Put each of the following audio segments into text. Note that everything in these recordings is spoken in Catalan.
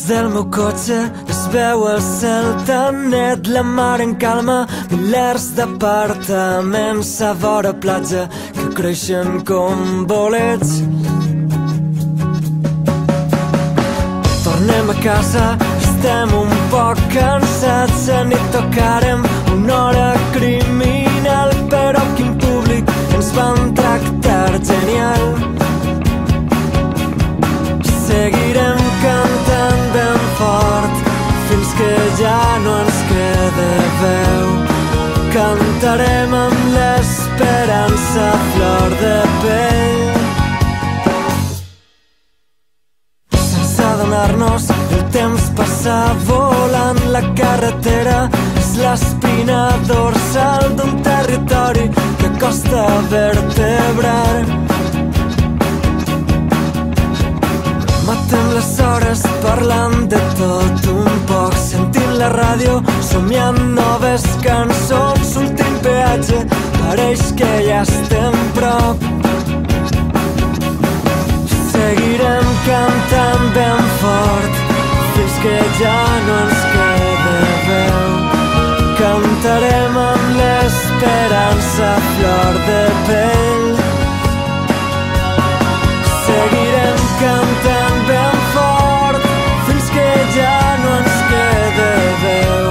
del meu cotxe es veu el cel tan net, la mar en calma, milers d'apartaments a vora platja que creixen com bolets. Tornem a casa, estem un poc cansats, a nit tocarem una hora criminal, però quin públic ens van tractar genial. Seguirem cantant ben fort fins que ja no ens quede veu. Cantarem amb l'esperança a flor de pell. Sense adonar-nos, el temps passa volant. La carretera és l'espina dorsal d'un territori que costa vertebrar. Matem les hores parlant de tot un poc, sentint la ràdio, somiant noves cançons. Últim peatge, pareix que ja estem prop. Seguirem cantant ben fort fins que ja no ens quede veu. Cantarem amb l'esperança a flor de pell. Seguirem cantant ben fort fins que ja no ens quede veu.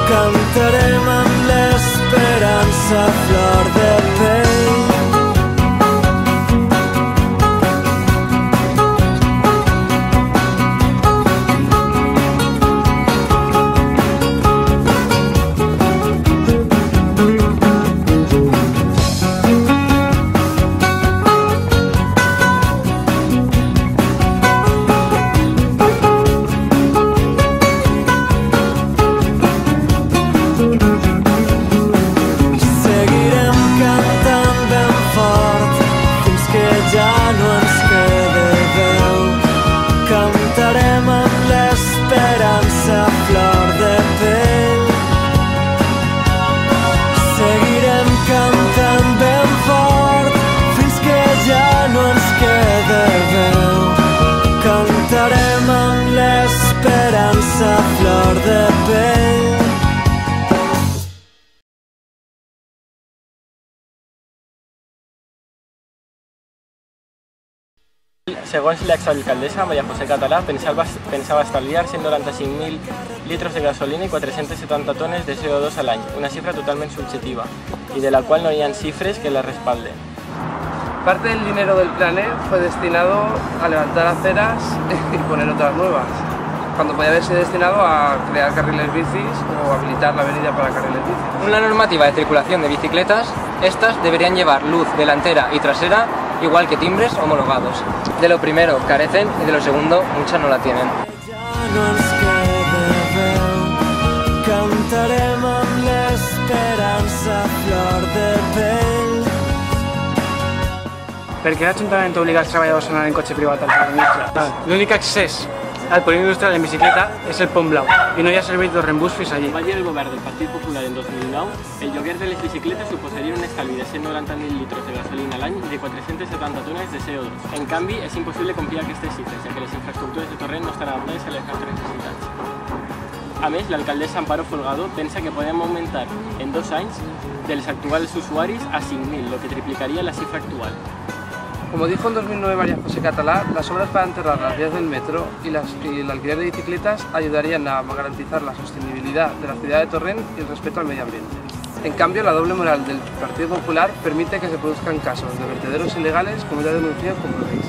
Cantarem amb l'esperança a flor de pell. Segons l'exalcaldessa Maria José Català, pensava estalviar 195.000 litros de gasolina y 470 tones de CO2 al año, una cifra totalmente subjetiva y de la cual no hayan cifras que la respalden. Parte del dinero del Planet fue destinado a levantar aceras y poner otras nuevas, cuando podía haber sido destinado a crear carriles bicis o habilitar la avenida para carriles bicis. Una normativa de circulación de bicicletas, estas deberían llevar luz delantera y trasera, igual que timbres homologados. De lo primero carecen y de lo segundo muchas no la tienen. Cantarem amb l'esperança a flor de pell. Per què l'Ajuntament obliga els treballadors a anar en cotxe privat al carrer mitjà? L'únic accés al polígon industrial en bicicleta és el Pont Blau i no hi ha servei d'Orrenbus fins allí. Va dir el govern del Partit Popular en 2009, el lloguer de les bicicletes suposaria un estalvi de 190.000 litros de gasolina a l'any i de 470 tones de CO2. En canvi, és impossible complir aquestes xifres, ja que les infraestructures de Torrent no estan adaptades a les nostres necessitats. A més, l'alcaldessa Amparo Folgado pensa que podem augmentar en 2 anys dels actuals usuaris a 5.000, lo que triplicaria la cifra actual. Como dijo en 2009 María José Catalá, las obras para enterrar las vías del metro y el alquiler de bicicletas ayudarían a garantizar la sostenibilidad de la ciudad de Torrent y el respeto al medio ambiente. En cambio, la doble moral del Partido Popular permite que se produzcan casos de vertederos ilegales, como ya denunciado con Compromís.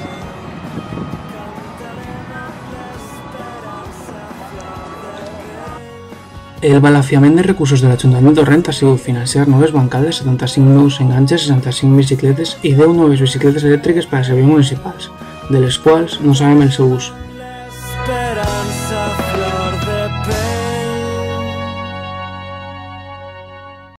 El balafiament de recursos de l'Ajuntament de Torrent ha sigut financiar noves bancades, 75 nous enganxes, 65 bicicletes i 10 noves bicicletes elèctriques per a serveis municipals, de les quals no sabem el seu ús.